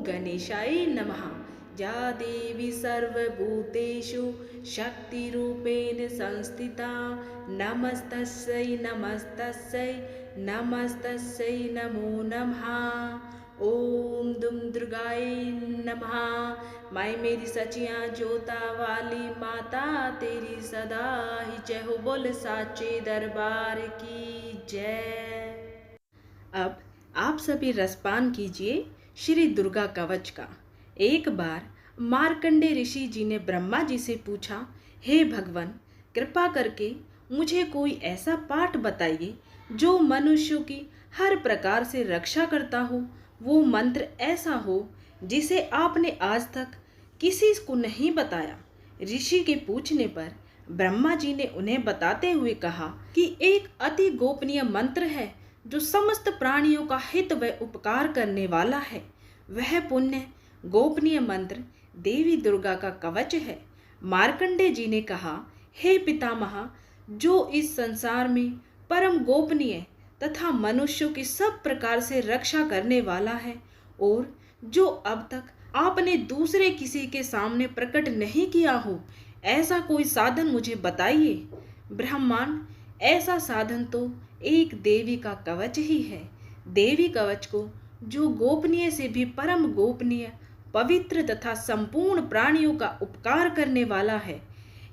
गणेशाय नमः। या देवी सर्वभूतेषु शक्तिरूपेण संस्थिता नमस्तस्यै नमस्तस्यै नमस्तस्यै नमो नमः। ओम दुम दुर्गाय नमः। माई मेरी सचिया जोता वाली माता तेरी सदा ही जय हो। बोल साचे दरबार की जय। अब आप सभी रसपान कीजिए श्री दुर्गा कवच का। एक बार मार्कंडे ऋषि जी ने ब्रह्मा जी से पूछा, हे भगवान, कृपा करके मुझे कोई ऐसा पाठ बताइए जो मनुष्यों की हर प्रकार से रक्षा करता हो। वो मंत्र ऐसा हो जिसे आपने आज तक किसी को नहीं बताया। ऋषि के पूछने पर ब्रह्मा जी ने उन्हें बताते हुए कहा कि एक अति गोपनीय मंत्र है जो समस्त प्राणियों का हित व उपकार करने वाला है। वह पुण्य गोपनीय मंत्र देवी दुर्गा का कवच है। मार्कंडे जी ने कहा, हे पितामह, जो इस संसार में परम गोपनीय तथा मनुष्यों की सब प्रकार से रक्षा करने वाला है और जो अब तक आपने दूसरे किसी के सामने प्रकट नहीं किया हो, ऐसा कोई साधन मुझे बताइए। ब्रह्मांड, ऐसा साधन तो एक देवी का कवच ही है। देवी कवच को जो गोपनीय से भी परम गोपनीय, पवित्र तथा संपूर्ण प्राणियों का उपकार करने वाला है।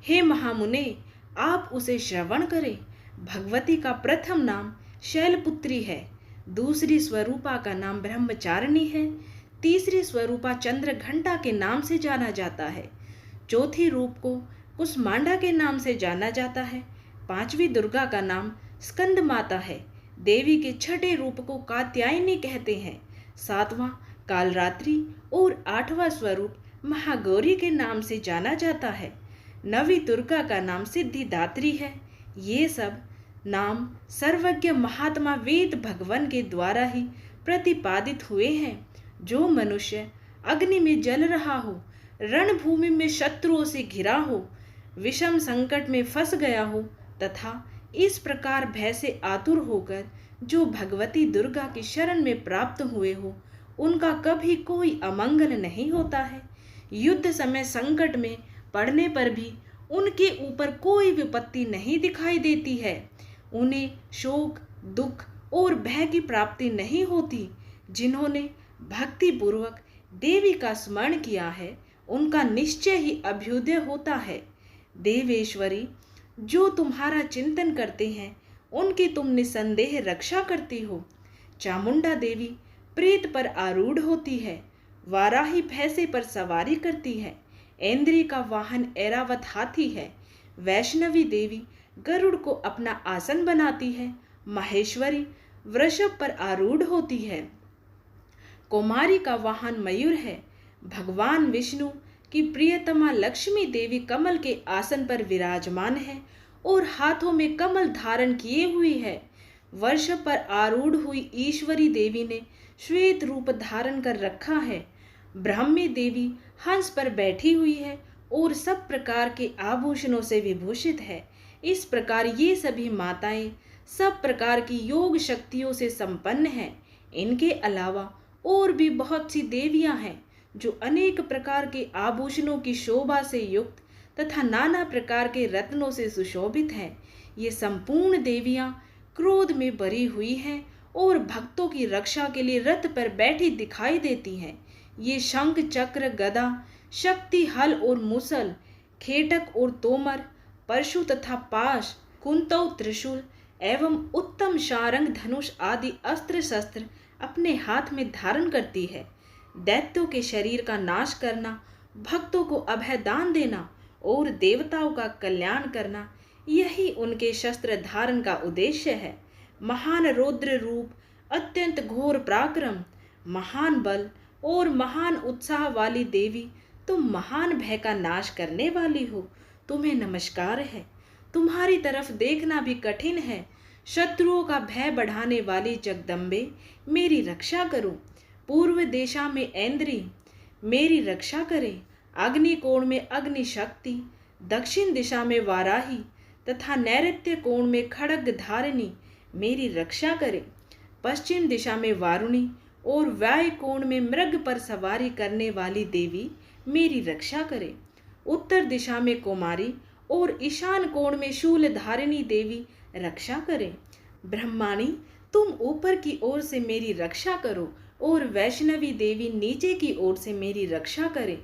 हे महामुने, आप उसे श्रवण करें। भगवती का प्रथम नाम शैलपुत्री है, दूसरी स्वरूपा का नाम ब्रह्मचारिणी है, तीसरी स्वरूपा चंद्रघंटा के नाम से जाना जाता है, चौथी रूप को कुसमांडा के नाम से जाना जाता है, पांचवी दुर्गा का नाम स्कंद माता है, देवी के छठे रूप को कात्यायनी कहते हैं, सातवां कालरात्रि और आठवां स्वरूप महागौरी के नाम से जाना जाता है, नवी दुर्गा का नाम सिद्धिदात्री है। ये सब नाम सर्वज्ञ महात्मा वेद भगवान के द्वारा ही प्रतिपादित हुए हैं। जो मनुष्य अग्नि में जल रहा हो, रणभूमि में शत्रुओं से घिरा हो, विषम संकट में फंस गया हो तथा इस प्रकार भय से आतुर होकर जो भगवती दुर्गा की शरण में प्राप्त हुए हो, उनका कभी कोई अमंगल नहीं होता है। युद्ध समय संकट में पड़ने पर भी उनके ऊपर कोई विपत्ति नहीं दिखाई देती है। उन्हें शोक, दुख और भय की प्राप्ति नहीं होती। जिन्होंने भक्ति पूर्वक देवी का स्मरण किया है, उनका निश्चय ही अभ्युदय होता है। देवेश्वरी, जो तुम्हारा चिंतन करते हैं, उनकी तुम निसंदेह रक्षा करती हो। चामुंडा देवी प्रेत पर आरूढ़ होती है, वाराही भैंसे पर सवारी करती है, ऐन्द्री का वाहन ऐरावत हाथी है, वैष्णवी देवी गरुड़ को अपना आसन बनाती है, माहेश्वरी वृषभ पर आरूढ़ होती है, कुमारी का वाहन मयूर है, भगवान विष्णु की प्रियतमा लक्ष्मी देवी कमल के आसन पर विराजमान है और हाथों में कमल धारण किए हुई है। वृषभ पर आरूढ़ हुई ईश्वरी देवी ने श्वेत रूप धारण कर रखा है। ब्राह्मी देवी हंस पर बैठी हुई है और सब प्रकार के आभूषणों से विभूषित है। इस प्रकार ये सभी माताएं सब प्रकार की योग शक्तियों से संपन्न हैं। इनके अलावा और भी बहुत सी देवियां हैं जो अनेक प्रकार के आभूषणों की शोभा से युक्त तथा नाना प्रकार के रत्नों से सुशोभित हैं। ये संपूर्ण देवियां क्रोध में भरी हुई हैं और भक्तों की रक्षा के लिए रथ पर बैठी दिखाई देती हैं। ये शंख, चक्र, गदा, शक्ति, हल और मुसल, खेटक और तोमर, परशु तथा पाश, कुंतौ, त्रिशूल एवं उत्तम शारंग, धनुष आदि अस्त्र शस्त्र अपने हाथ में धारण करती है। दैत्यों के शरीर का नाश करना, भक्तों को अभय दान देना और देवताओं का कल्याण करना, यही उनके शस्त्र धारण का उद्देश्य है। महान रौद्र रूप, अत्यंत घोर पराक्रम, महान बल और महान उत्साह वाली देवी, तुम महान भय का नाश करने वाली हो। तुम्हें नमस्कार है। तुम्हारी तरफ देखना भी कठिन है। शत्रुओं का भय बढ़ाने वाली जगदम्बे, मेरी रक्षा करो। पूर्व दिशा में ऐन्द्री, मेरी रक्षा करें। अग्नि कोण में अग्नि शक्ति, दक्षिण दिशा में वाराही तथा नैऋत्य कोण में खड्ग धारिणी, मेरी रक्षा करें। पश्चिम दिशा में वारुणी और वायु कोण में मृग पर सवारी करने वाली देवी मेरी रक्षा करे। उत्तर दिशा में कुमारी और ईशान कोण में शूल धारिणी देवी रक्षा करे। ब्रह्माणी, तुम ऊपर की ओर से मेरी रक्षा करो और वैष्णवी देवी नीचे की ओर से मेरी रक्षा करे।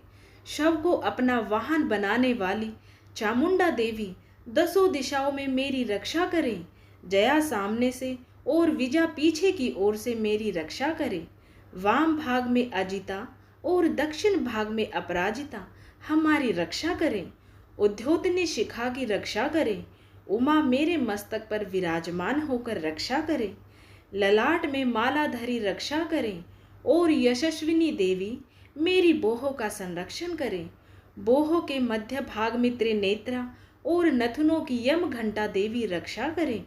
शव को अपना वाहन बनाने वाली चामुंडा देवी दसों दिशाओं में मेरी रक्षा करे। जया सामने से और विजया पीछे की ओर से मेरी रक्षा करे। वाम भाग में अजिता और दक्षिण भाग में अपराजिता हमारी रक्षा करें। उद्योतनी शिखा की रक्षा करें। उमा मेरे मस्तक पर विराजमान होकर रक्षा करे। ललाट में माला धरी रक्षा करें और यशस्विनी देवी मेरी बोहो का संरक्षण करें। बोहो के मध्य भाग में त्रिनेत्रा और नथुनों की यम घंटा देवी रक्षा करें।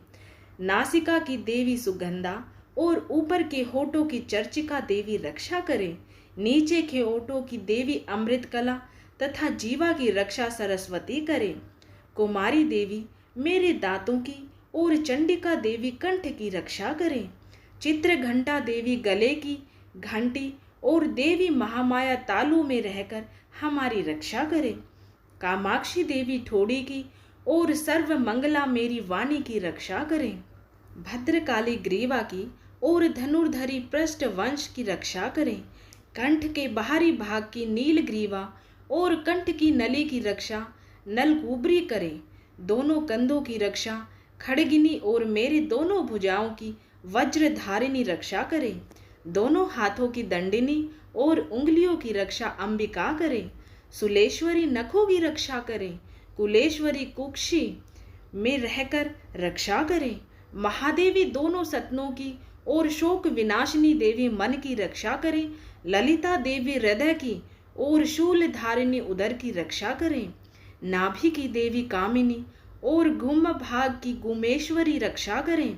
नासिका की देवी सुगंधा और ऊपर के होठों की चर्चिका देवी रक्षा करें। नीचे के होठों की देवी अमृत कला तथा जीवा की रक्षा सरस्वती करें। कुमारी देवी मेरे दांतों की और चंडिका देवी कंठ की रक्षा करें। चित्र घंटा देवी गले की घंटी और देवी महामाया तालू में रहकर हमारी रक्षा करें। कामाक्षी देवी ठोड़ी की और सर्व मंगला मेरी वाणी की रक्षा करें। भद्रकाली ग्रीवा की और धनुर्धरी पृष्ठ वंश की रक्षा करें। कंठ के बाहरी भाग की नील ग्रीवा और कंठ की नली की रक्षा नलकुबरी करें। दोनों कंधों की रक्षा खड़गिनी और मेरे दोनों भुजाओं की वज्रधारिणी रक्षा करें। दोनों हाथों की दंडिनी और उंगलियों की रक्षा अंबिका करें। सुलेश्वरी नखों की रक्षा करें। कुलेश्वरी कुक्षी में रहकर रक्षा करें। महादेवी दोनों सतनों की और शोक विनाशिनी देवी मन की रक्षा करें। ललिता देवी हृदय की और शूल धारिणी उदर की रक्षा करें। नाभि की देवी कामिनी और गुम भाग की गुमेश्वरी रक्षा करें।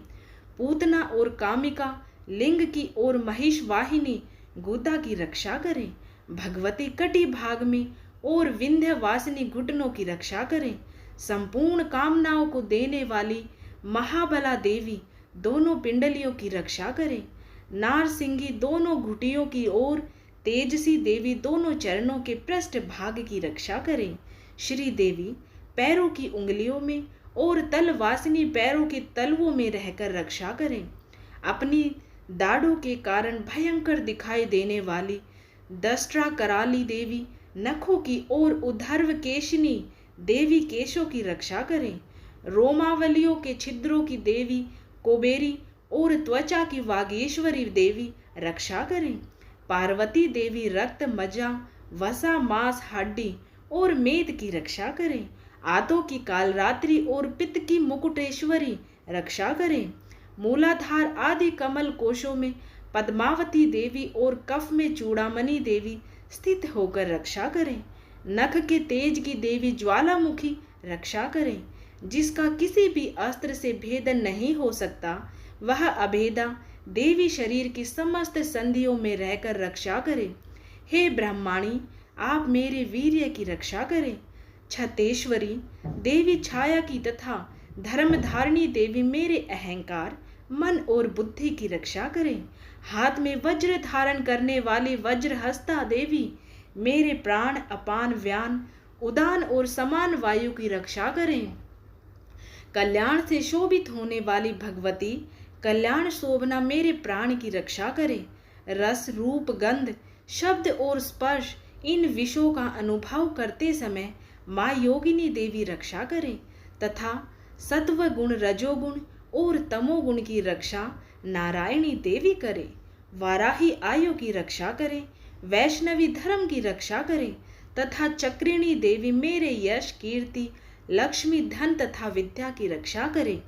पूतना और कामिका लिंग की और महिष वाहिनी गुदा की रक्षा करें। भगवती कटी भाग में और विंध्यवासिनी घुटनों की रक्षा करें। संपूर्ण कामनाओं को देने वाली महाबला देवी दोनों पिंडलियों की रक्षा करें। नारसिंगी दोनों घुटियों की और तेजसी देवी दोनों चरणों के पृष्ठ भाग की रक्षा करें। श्री देवी पैरों की उंगलियों में और तलवासिनी पैरों के तलवों में रहकर रक्षा करें। अपनी दाढ़ों के कारण भयंकर दिखाई देने वाली दष्ट्रा कराली देवी नखों की और उद्धर्व केशिनी देवी केशों की रक्षा करें। रोमावलियों के छिद्रों की देवी कुबेरी और त्वचा की वागेश्वरी देवी रक्षा करें। पार्वती देवी रक्त मज्जा वसा मांस हड्डी और मेद की रक्षा करें। आदों की कालरात्रि और पित्त की मुकुटेश्वरी रक्षा करें। मूलाधार आदि कमल कोशों में पद्मावती देवी और कफ में चूड़ामणि देवी स्थित होकर रक्षा करें। नख के तेज की देवी ज्वालामुखी रक्षा करें। जिसका किसी भी अस्त्र से भेदन नहीं हो सकता वह अभेदा देवी शरीर की समस्त संधियों में रहकर रक्षा करें। हे ब्रह्माणी, आप मेरे वीर्य की रक्षा करें। छतेश्वरी देवी छाया की तथा धर्मधारिणी देवी मेरे अहंकार मन और बुद्धि की रक्षा करें। हाथ में वज्र धारण करने वाली वज्रहस्ता देवी मेरे प्राण अपान व्यान उदान और समान वायु की रक्षा करें। कल्याण से शोभित होने वाली भगवती कल्याण शोभना मेरे प्राण की रक्षा करें। रस रूप गंध शब्द और स्पर्श इन विषयों का अनुभव करते समय माँ योगिनी देवी रक्षा करें तथा सत्व गुण रजोगुण और तमोगुण की रक्षा नारायणी देवी करे। वाराही आयु की रक्षा करें। वैष्णवी धर्म की रक्षा करें तथा चक्रिणी देवी मेरे यश कीर्ति लक्ष्मी धन तथा विद्या की रक्षा करें।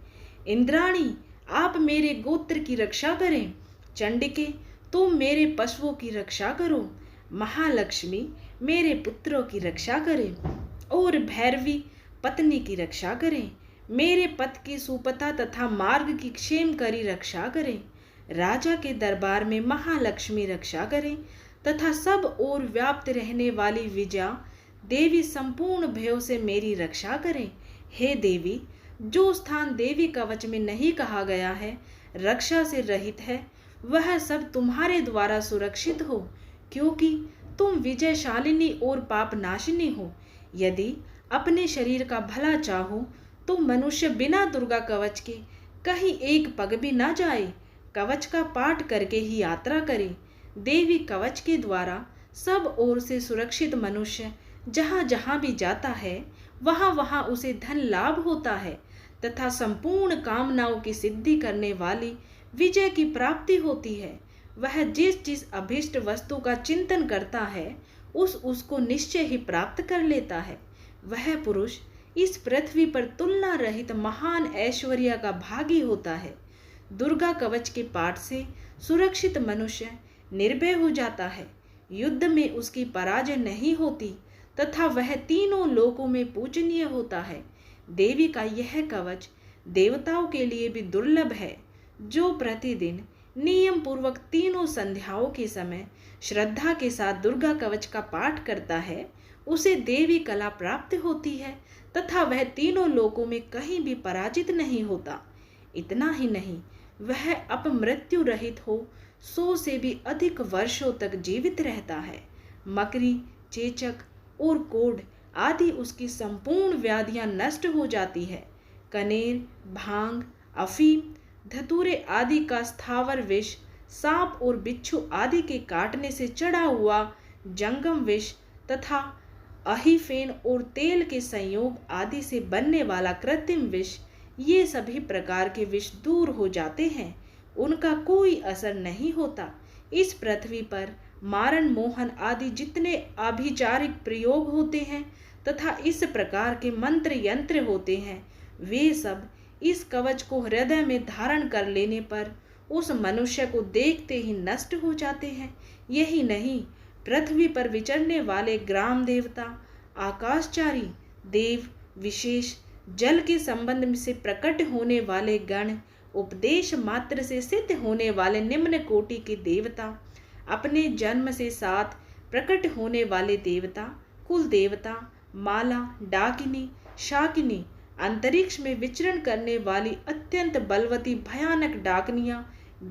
इंद्राणी आप मेरे गोत्र की रक्षा करें। चंडिके तुम मेरे पशुओं की रक्षा करो। महालक्ष्मी मेरे पुत्रों की रक्षा करें और भैरवी पत्नी की रक्षा करें। मेरे पथ की सुपथा तथा मार्ग की क्षेम करी रक्षा करें। राजा के दरबार में महालक्ष्मी रक्षा करें तथा सब ओर व्याप्त रहने वाली विजया देवी संपूर्ण भयों से मेरी रक्षा करें। हे देवी, जो स्थान देवी कवच में नहीं कहा गया है रक्षा से रहित है वह सब तुम्हारे द्वारा सुरक्षित हो, क्योंकि तुम विजयशालिनी और पाप नाशिनी हो। यदि अपने शरीर का भला चाहो तो मनुष्य बिना दुर्गा कवच के कहीं एक पग भी न जाए, कवच का पाठ करके ही यात्रा करे। देवी कवच के द्वारा सब ओर से सुरक्षित मनुष्य जहाँ जहाँ भी जाता है वहाँ वहाँ उसे धन लाभ होता है तथा संपूर्ण कामनाओं की सिद्धि करने वाली विजय की प्राप्ति होती है। वह जिस जिस अभीष्ट वस्तु का चिंतन करता है उसको निश्चय ही प्राप्त कर लेता है। वह पुरुष इस पृथ्वी पर तुलना रहित महान ऐश्वर्य का भागी होता है। दुर्गा कवच के पाठ से सुरक्षित मनुष्य निर्भय हो जाता है, युद्ध में उसकी पराजय नहीं होती तथा वह तीनों लोकों में पूजनीय होता है। देवी का यह कवच देवताओं के लिए भी दुर्लभ है। जो प्रतिदिन नियम पूर्वक तीनों संध्याओं के समय श्रद्धा के साथ दुर्गा कवच का पाठ करता है उसे देवी कला प्राप्त होती है तथा वह तीनों लोकों में कहीं भी पराजित नहीं होता। इतना ही नहीं, वह अपमृत्यु रहित हो 100 से भी अधिक वर्षों तक जीवित रहता है। मकरी, चेचक और कोढ़ आदि उसकी संपूर्ण व्याधियां नष्ट हो जाती है। कनेर, भांग, अफीम, धतूरे आदि का स्थावर विष, सांप और बिच्छू आदि के काटने से चढ़ा हुआ जंगम विष तथा अहिफेन और तेल के संयोग आदि से बनने वाला कृत्रिम विष, ये सभी प्रकार के विष दूर हो जाते हैं, उनका कोई असर नहीं होता। इस पृथ्वी पर मारण, मोहन आदि जितने आभिचारिक प्रयोग होते हैं तथा इस प्रकार के मंत्र यंत्र होते हैं, वे सब इस कवच को हृदय में धारण कर लेने पर उस मनुष्य को देखते ही नष्ट हो जाते हैं। यही नहीं, पृथ्वी पर विचरने वाले ग्राम देवता, आकाशचारी देव, विशेष जल के संबंध से प्रकट होने वाले गण, उपदेश मात्र से सिद्ध होने वाले निम्न कोटि के देवता, अपने जन्म से साथ प्रकट होने वाले देवता, कुल देवता, माला, डाकिनी, शाकिनी, अंतरिक्ष में विचरण करने वाली अत्यंत बलवती भयानक डाकनियां,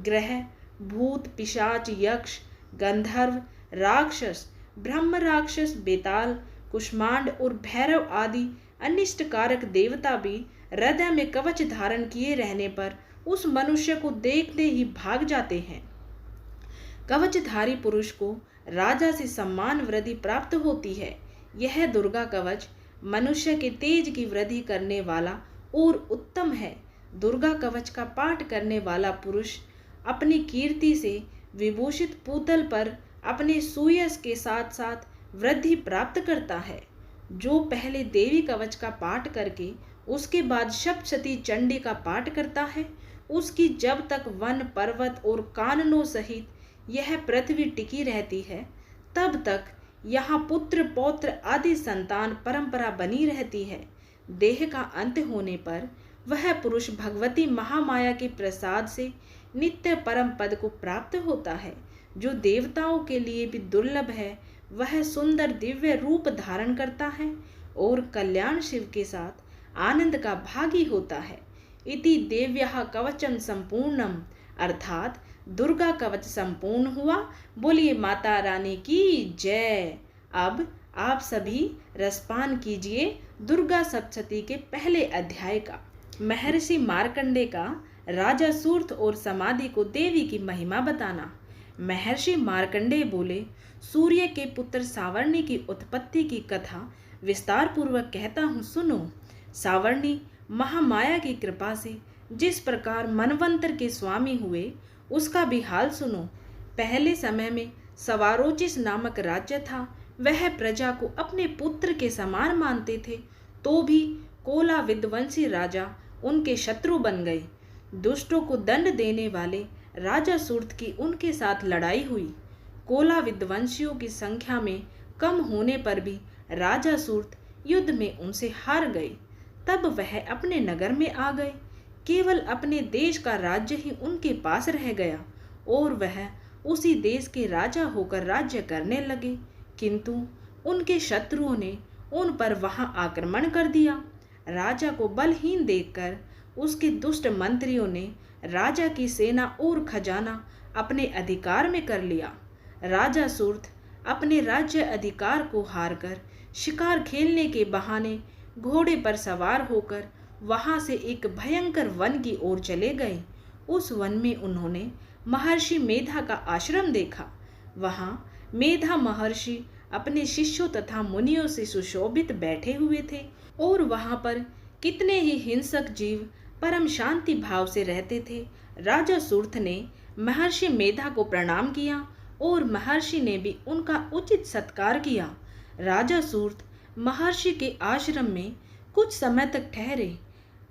ग्रह, भूत, पिशाच, यक्ष, गंधर्व, राक्षस, ब्रह्म राक्षस, बेताल, कुष्मांड और भैरव आदि अनिष्टकारक देवता भी हृदय में कवच धारण किए रहने पर उस मनुष्य को देखते ही भाग जाते हैं। कवचधारी पुरुष को राजा से सम्मान वृद्धि प्राप्त होती है। यह दुर्गा कवच मनुष्य के तेज की वृद्धि करने वाला और उत्तम है। दुर्गा कवच का पाठ करने वाला पुरुष अपनी कीर्ति से विभूषित पूतल पर अपने सुयश के साथ साथ वृद्धि प्राप्त करता है। जो पहले देवी कवच का पाठ करके उसके बाद सप्तशती चंडी का पाठ करता है, उसकी जब तक वन, पर्वत और काननों सहित यह पृथ्वी टिकी रहती है, तब तक यहाँ पुत्र, पौत्र आदि संतान परंपरा बनी रहती है। देह का अंत होने पर वह पुरुष भगवती महामाया के प्रसाद से नित्य परम पद को प्राप्त होता है। जो देवताओं के लिए भी दुर्लभ है, वह सुंदर दिव्य रूप धारण करता है और कल्याण शिव के साथ आनंद का भागी होता है। इति देव्यः कवचम संपूर्णम, अर्थात दुर्गा कवच संपूर्ण हुआ। बोलिए माता रानी की जय। अब आप सभी रसपान कीजिए दुर्गा सप्तशती के पहले अध्याय का। महर्षि मार्कंडे का राजा सूर्थ और समाधि को देवी की महिमा बताना। महर्षि मार्कंडे बोले, सूर्य के पुत्र सावर्णी की उत्पत्ति की कथा विस्तार पूर्वक कहता हूँ, सुनो। सावर्णी महामाया की कृपा से जिस प्रकार मनवंतर के स्वामी हुए उसका भी हाल सुनो। पहले समय में सवारोचिस नामक राज्य था। वह प्रजा को अपने पुत्र के समान मानते थे, तो भी कोला विध्वंसी राजा उनके शत्रु बन गए। दुष्टों को दंड देने वाले राजा सूर्थ की उनके साथ लड़ाई हुई। कोला विध्वंसियों की संख्या में कम होने पर भी राजा सूर्थ युद्ध में उनसे हार गए। तब वह अपने नगर में आ गए। केवल अपने देश का राज्य ही उनके पास रह गया और वह उसी देश के राजा होकर राज्य करने लगे। किंतु उनके शत्रुओं ने उन पर वहां आक्रमण कर दिया। राजा को बलहीन देखकर उसके दुष्ट मंत्रियों ने राजा की सेना और खजाना अपने अधिकार में कर लिया। राजा सूर्थ अपने राज्य अधिकार को हारकर शिकार खेलने के बहाने घोड़े पर सवार होकर वहां से एक भयंकर वन की ओर चले गए। उस वन में उन्होंने महर्षि मेधा का आश्रम देखा। वहां मेधा महर्षि अपने शिष्यों तथा मुनियों से सुशोभित बैठे हुए थे और वहां पर कितने ही हिंसक जीव परम शांति भाव से रहते थे। राजा सूर्थ ने महर्षि मेधा को प्रणाम किया और महर्षि ने भी उनका उचित सत्कार किया। राजा सूर्थ महर्षि के आश्रम में कुछ समय तक ठहरे।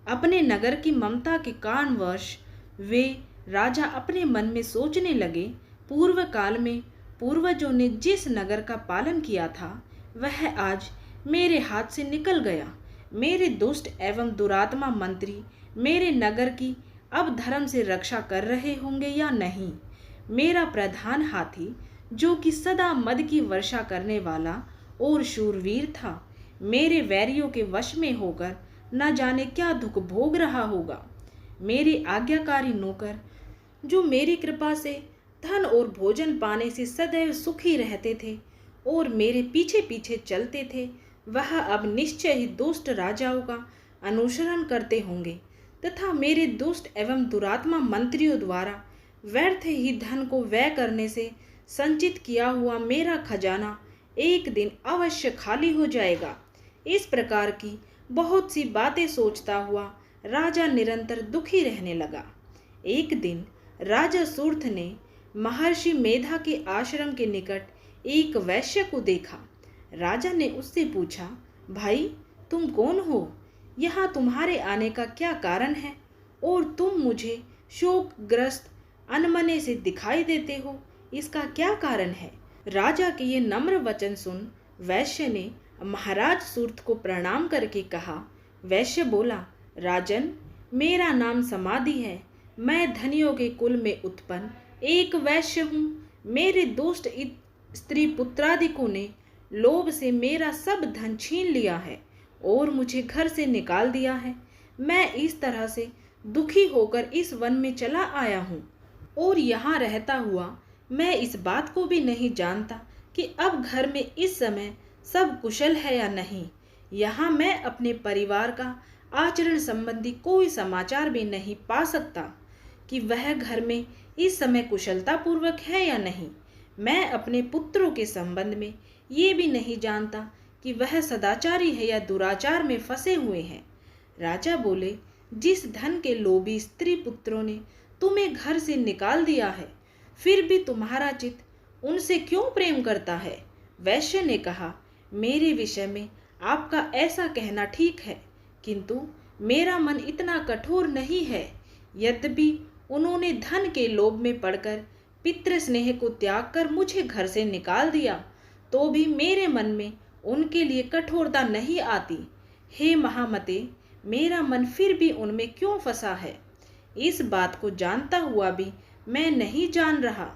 अपने नगर की ममता के कारणवश वे राजा अपने मन में सोचने लगे, पूर्व काल में पूर्वजों ने जिस नगर का पालन किया था वह आज मेरे हाथ से निकल गया। मेरे दुष्ट एवं दुरात्मा मंत्री मेरे नगर की अब धर्म से रक्षा कर रहे होंगे या नहीं। मेरा प्रधान हाथी जो कि सदा मद की वर्षा करने वाला और शूरवीर था, मेरे वैरियों के वश में होकर न जाने क्या दुख भोग रहा होगा। मेरे आज्ञाकारी नौकर जो मेरी कृपा से धन और भोजन पाने से सदैव सुखी रहते थे और मेरे पीछे पीछे चलते थे, वह अब निश्चय ही दुष्ट राजाओं का अनुसरण करते होंगे तथा मेरे दुष्ट एवं दुरात्मा मंत्रियों द्वारा व्यर्थ ही धन को व्यय करने से संचित किया हुआ मेरा खजाना एक दिन अवश्य खाली हो जाएगा। इस प्रकार की बहुत सी बातें सोचता हुआ राजा निरंतर दुखी रहने लगा। एक दिन राजा सूर्थ ने महर्षि मेधा के आश्रम के निकट एक वैश्य को देखा। राजा ने उससे पूछा, भाई तुम कौन हो? यहाँ तुम्हारे आने का क्या कारण है और तुम मुझे शोकग्रस्त अनमने से दिखाई देते हो, इसका क्या कारण है? राजा के ये नम्र वचन सुन वैश्य ने महाराज सूर्थ को प्रणाम करके कहा। वैश्य बोला, राजन मेरा नाम समाधि है, मैं धनियों के कुल में उत्पन्न एक वैश्य हूँ। मेरे दुष्ट स्त्री पुत्रादिकों ने लोभ से मेरा सब धन छीन लिया है और मुझे घर से निकाल दिया है। मैं इस तरह से दुखी होकर इस वन में चला आया हूँ और यहाँ रहता हुआ मैं इस बात को भी नहीं जानता कि अब घर में इस समय सब कुशल है या नहीं। यहाँ मैं अपने परिवार का आचरण संबंधी कोई समाचार भी नहीं पा सकता कि वह घर में इस समय कुशलता पूर्वक है या नहीं। मैं अपने पुत्रों के संबंध में ये भी नहीं जानता कि वह सदाचारी है या दुराचार में फंसे हुए हैं। राजा बोले, जिस धन के लोभी स्त्री पुत्रों ने तुम्हें घर से निकाल दिया है, फिर भी तुम्हारा चित्त उनसे क्यों प्रेम करता है? वैश्य ने कहा, मेरे विषय में आपका ऐसा कहना ठीक है, किंतु मेरा मन इतना कठोर नहीं है। यद्यपि उन्होंने धन के लोभ में पड़कर पितृ स्नेह को त्याग कर मुझे घर से निकाल दिया, तो भी मेरे मन में उनके लिए कठोरता नहीं आती। हे महामते, मेरा मन फिर भी उनमें क्यों फंसा है? इस बात को जानता हुआ भी मैं नहीं जान रहा।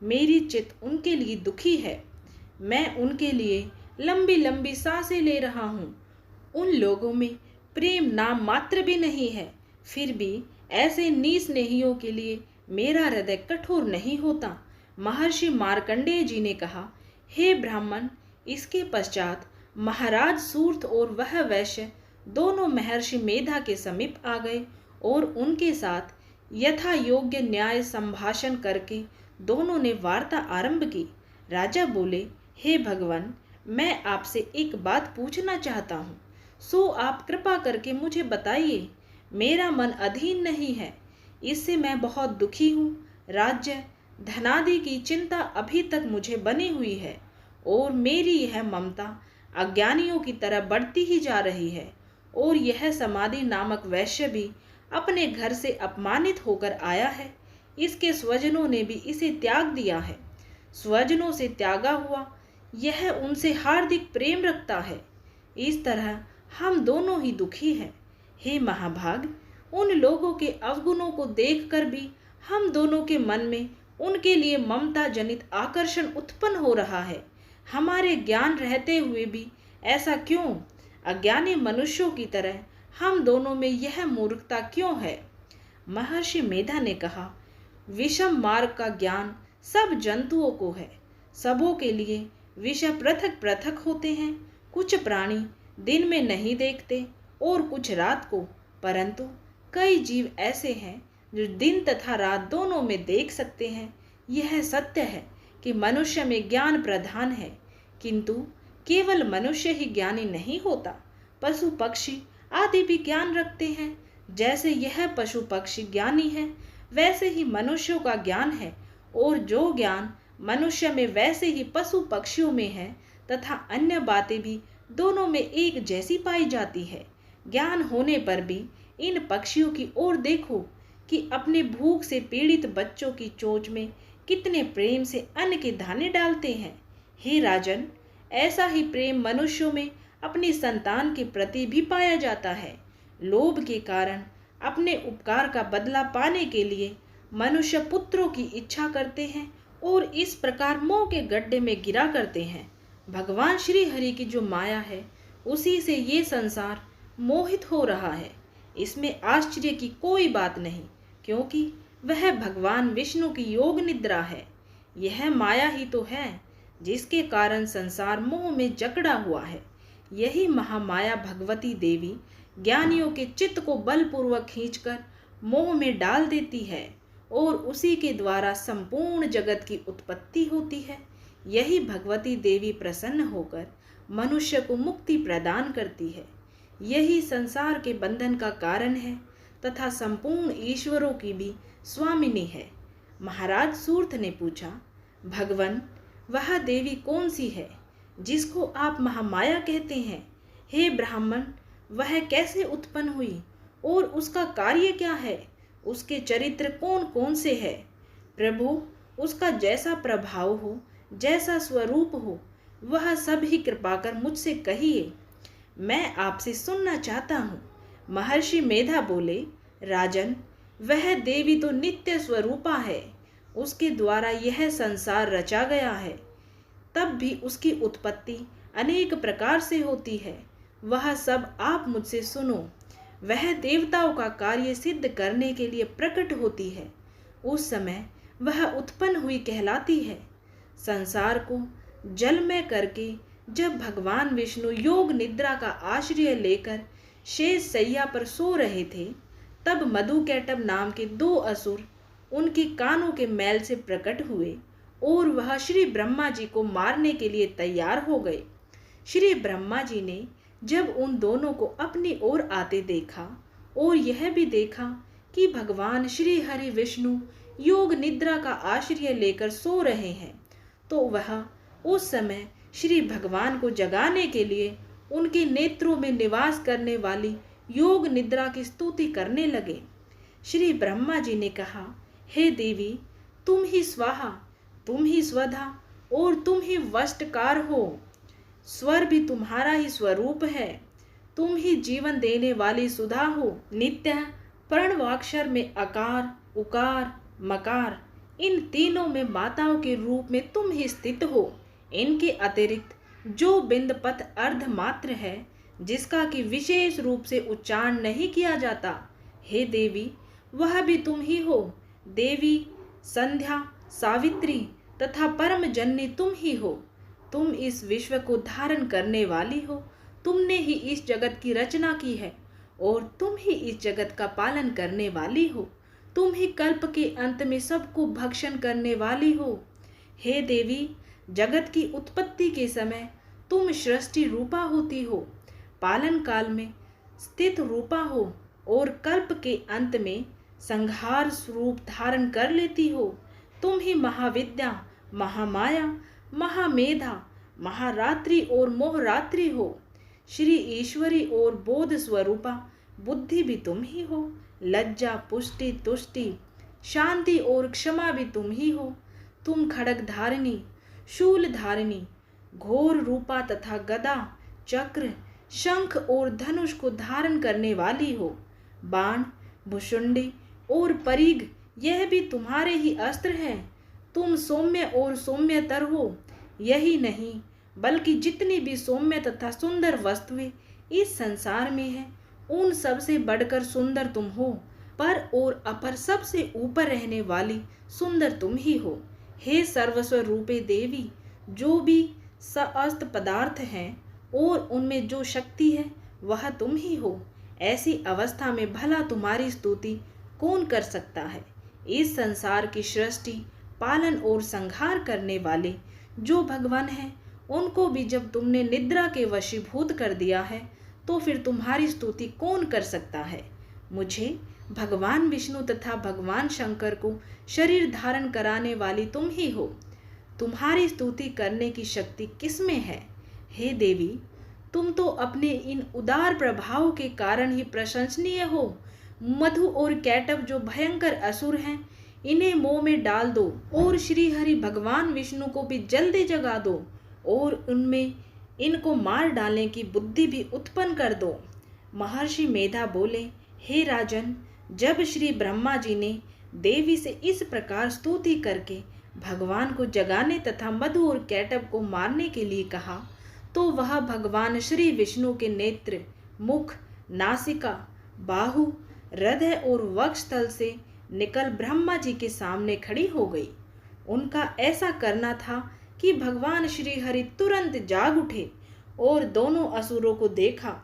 मेरी चित्त उनके लिए दुखी है। मैं उनके लिए लंबी लंबी सांसें ले रहा हूँ। उन लोगों में प्रेम नाम मात्र भी नहीं है, फिर भी ऐसे निस्नेहियों के लिए मेरा हृदय कठोर नहीं होता। महर्षि मार्कंडेय जी ने कहा, हे ब्राह्मण, इसके पश्चात महाराज सूर्थ और वह वैश्य दोनों महर्षि मेधा के समीप आ गए और उनके साथ यथा योग्य न्याय संभाषण करके दोनों ने वार्ता आरंभ की। राजा बोले, हे भगवान, मैं आपसे एक बात पूछना चाहता हूँ, सो आप कृपा करके मुझे बताइए। मेरा मन अधीन नहीं है, इससे मैं बहुत दुखी हूँ। राज्य धनादि की चिंता अभी तक मुझे बनी हुई है और मेरी यह ममता अज्ञानियों की तरह बढ़ती ही जा रही है। और यह समाधि नामक वैश्य भी अपने घर से अपमानित होकर आया है। इसके स्वजनों ने भी इसे त्याग दिया है। स्वजनों से त्यागा हुआ यह उनसे हार्दिक प्रेम रखता है। इस तरह हम दोनों ही दुखी हैं। हे महाभाग, उन लोगों के अवगुणों को देखकर भी हम दोनों के मन में उनके लिए ममता जनित आकर्षण उत्पन्न हो रहा है। हमारे ज्ञान रहते हुए भी ऐसा क्यों? अज्ञानी मनुष्यों की तरह हम दोनों में यह मूर्खता क्यों है? महर्षि मेधा ने कहा, विषम मार्ग का ज्ञान सब जंतुओं को है। सबों के लिए विषय पृथक पृथक होते हैं। कुछ प्राणी दिन में नहीं देखते और कुछ रात को, परंतु कई जीव ऐसे हैं जो दिन तथा रात दोनों में देख सकते हैं। यह सत्य है कि मनुष्य में ज्ञान प्रधान है, किंतु केवल मनुष्य ही ज्ञानी नहीं होता। पशु पक्षी आदि भी ज्ञान रखते हैं। जैसे यह पशु पक्षी ज्ञानी है, वैसे ही मनुष्यों का ज्ञान है, और जो ज्ञान मनुष्य में वैसे ही पशु पक्षियों में है, तथा अन्य बातें भी दोनों में एक जैसी पाई जाती है। ज्ञान होने पर भी इन पक्षियों की ओर देखो कि अपने भूख से पीड़ित बच्चों की चोंच में कितने प्रेम से अन्न के दाने डालते हैं। हे राजन, ऐसा ही प्रेम मनुष्यों में अपनी संतान के प्रति भी पाया जाता है। लोभ के कारण अपने उपकार का बदला पाने के लिए मनुष्य पुत्रों की इच्छा करते हैं और इस प्रकार मोह के गड्ढे में गिरा करते हैं। भगवान श्री हरि की जो माया है, उसी से ये संसार मोहित हो रहा है। इसमें आश्चर्य की कोई बात नहीं, क्योंकि वह भगवान विष्णु की योग निद्रा है। यह माया ही तो है जिसके कारण संसार मोह में जकड़ा हुआ है। यही महामाया भगवती देवी ज्ञानियों के चित्त को बलपूर्वक खींचकर मोह में डाल देती है और उसी के द्वारा संपूर्ण जगत की उत्पत्ति होती है। यही भगवती देवी प्रसन्न होकर मनुष्य को मुक्ति प्रदान करती है। यही संसार के बंधन का कारण है तथा संपूर्ण ईश्वरों की भी स्वामिनी है। महाराज सूर्थ ने पूछा, भगवन, वह देवी कौन सी है जिसको आप महामाया कहते हैं? हे ब्राह्मण, वह कैसे उत्पन्न हुई और उसका कार्य क्या है? उसके चरित्र कौन कौन से है? प्रभु, उसका जैसा प्रभाव हो, जैसा स्वरूप हो, वह सब ही कृपा कर मुझसे कहिए, मैं आपसे सुनना चाहता हूँ। महर्षि मेधा बोले, राजन, वह देवी तो नित्य स्वरूपा है। उसके द्वारा यह संसार रचा गया है। तब भी उसकी उत्पत्ति अनेक प्रकार से होती है। वह सब आप मुझसे सुनो। वह देवताओं का कार्य सिद्ध करने के लिए प्रकट होती है। उस समय वह उत्पन्न हुई कहलाती है। संसार को जलमय करके जब भगवान विष्णु योग निद्रा का आश्रय लेकर शेष सैया पर सो रहे थे, तब मधुकैटभ नाम के 2 असुर उनके कानों के मैल से प्रकट हुए और वह श्री ब्रह्मा जी को मारने के लिए तैयार हो गए। श्री ब्रह्मा जी ने जब उन दोनों को अपनी ओर आते देखा और यह भी देखा कि भगवान श्री हरि विष्णु योग निद्रा का आश्रय लेकर सो रहे हैं, तो वह उस समय श्री भगवान को जगाने के लिए उनके नेत्रों में निवास करने वाली योग निद्रा की स्तुति करने लगे। श्री ब्रह्मा जी ने कहा, हे देवी, तुम ही स्वाहा, तुम ही स्वधा और तुम ही वष्टकार हो। स्वर भी तुम्हारा ही स्वरूप है। तुम ही जीवन देने वाली सुधा हो। नित्य प्रणवाक्षर में अकार, उकार, मकार, इन तीनों में माताओं के रूप में तुम ही स्थित हो। इनके अतिरिक्त जो बिंदपत अर्ध मात्र है, जिसका कि विशेष रूप से उच्चारण नहीं किया जाता, हे देवी, वह भी तुम ही हो। देवी, संध्या, सावित्री तथा परम जननी तुम ही हो। तुम इस विश्व को धारण करने वाली हो। तुमने ही इस जगत की रचना की है और तुम ही इस जगत का पालन करने वाली हो। तुम ही कल्प के अंत में सबको भक्षण करने वाली हो। हे देवी, जगत की उत्पत्ति के समय तुम सृष्टि रूपा होती हो, पालन काल में स्थित रूपा हो और कल्प के अंत में संहार स्वरूप धारण कर लेती हो। तुम ही महाविद्या, महामाया, महामेधा, महारात्रि और मोहरात्रि हो। श्री ईश्वरी और बोध स्वरूपा बुद्धि भी तुम ही हो। लज्जा, पुष्टि, तुष्टि, शांति और क्षमा भी तुम ही हो। तुम खड्ग धारिणी, शूल धारिणी, घोर रूपा तथा गदा, चक्र, शंख और धनुष को धारण करने वाली हो। बाण, भुषुंडी और परिघ, यह भी तुम्हारे ही अस्त्र हैं। तुम सौम्य और सौम्यतर हो। यही नहीं, बल्कि जितनी भी सौम्य तथा सुंदर वस्तुएं इस संसार में है, उन सब से बढ़कर सुंदर तुम हो। पर और अपर सबसे ऊपर रहने वाली सुंदर तुम ही हो। हे सर्वस्व रूपे देवी, जो भी समस्त पदार्थ हैं और उनमें जो शक्ति है वह तुम ही हो। ऐसी अवस्था में भला तुम्हारी स्तुति कौन कर सकता है। इस संसार की सृष्टि, पालन और संहार करने वाले जो भगवान हैं, उनको भी जब तुमने निद्रा के वशीभूत कर दिया है तो फिर तुम्हारी स्तुति कौन कर सकता है। मुझे भगवान विष्णु तथा भगवान शंकर को शरीर धारण कराने वाली तुम ही हो। तुम्हारी स्तुति करने की शक्ति किसमें है। हे देवी, तुम तो अपने इन उदार प्रभाव के कारण ही प्रशंसनीय हो। मधु और कैटव जो भयंकर असुर हैं, इन्हें मोह में डाल दो और श्री हरि भगवान विष्णु को भी जल्दी जगा दो और उनमें इनको मार डालने की बुद्धि भी उत्पन्न कर दो। महर्षि मेधा बोले, हे राजन, जब श्री ब्रह्मा जी ने देवी से इस प्रकार स्तुति करके भगवान को जगाने तथा मधु और कैटव को मारने के लिए कहा, तो वह भगवान श्री विष्णु के नेत्र, मुख, नासिका, बाहु, हृदय और वक्षस्थल से निकल ब्रह्मा जी के सामने खड़ी हो गई। उनका ऐसा करना था कि भगवान श्री हरि तुरंत जाग उठे और दोनों असुरों को देखा,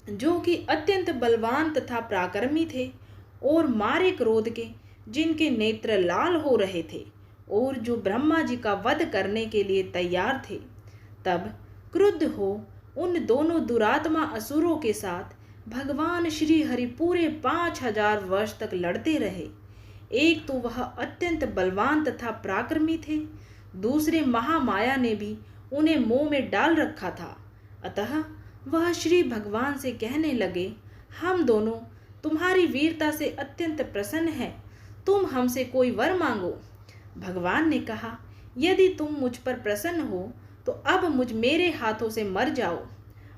जो कि अत्यंत बलवान तथा पराक्रमी थे और मारे क्रोध के, जिनके नेत्र लाल हो रहे थे और जो ब्रह्मा जी का वध करने के लिए तैयार थे। तब क्रुद्ध हो उन दोनों दुरात्मा असुरों के साथ भगवान श्री हरि पूरे 5000 वर्ष तक लड़ते रहे। एक तो वह अत्यंत बलवान तथा पराक्रमी थे, दूसरे महामाया ने भी उन्हें मोह में डाल रखा था। अतः वह श्री भगवान से कहने लगे, हम दोनों तुम्हारी वीरता से अत्यंत प्रसन्न हैं, तुम हमसे कोई वर मांगो। भगवान ने कहा, यदि तुम मुझ पर प्रसन्न हो तो अब मुझ मेरे हाथों से मर जाओ।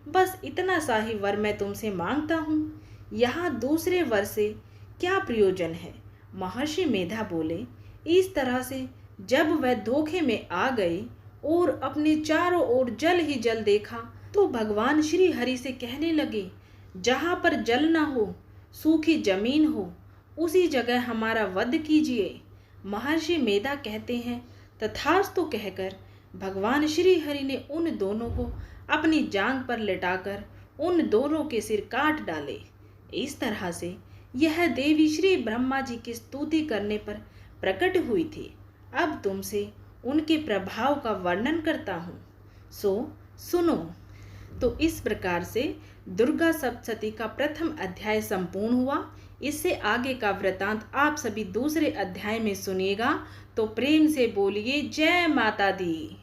बस इतना सा ही वर मैं तुमसे मांगता हूँ, यहाँ दूसरे वर से क्या प्रयोजन है। महर्षि मेधा बोले, इस तरह से जब वह धोखे में आ गए और अपने चारों ओर जल ही जल देखा, तो भगवान श्री हरि से कहने लगे, जहाँ पर जल न हो, सूखी जमीन हो, उसी जगह हमारा वध कीजिए। महर्षि मेधा कहते हैं, तथास्तु कहकर भगवान श्री हरि ने उन दोनों को अपनी जांघ पर लेटाकर उन दोनों के सिर काट डाले। इस तरह से यह देवी श्री ब्रह्मा जी की स्तुति करने पर प्रकट हुई थी। अब तुमसे उनके प्रभाव का वर्णन करता हूँ, सो सुनो। तो इस प्रकार से दुर्गा सप्तशती का प्रथम अध्याय संपूर्ण हुआ। इससे आगे का वृतांत आप सभी दूसरे अध्याय में सुनिएगा। तो प्रेम से बोलिए जय माता दी।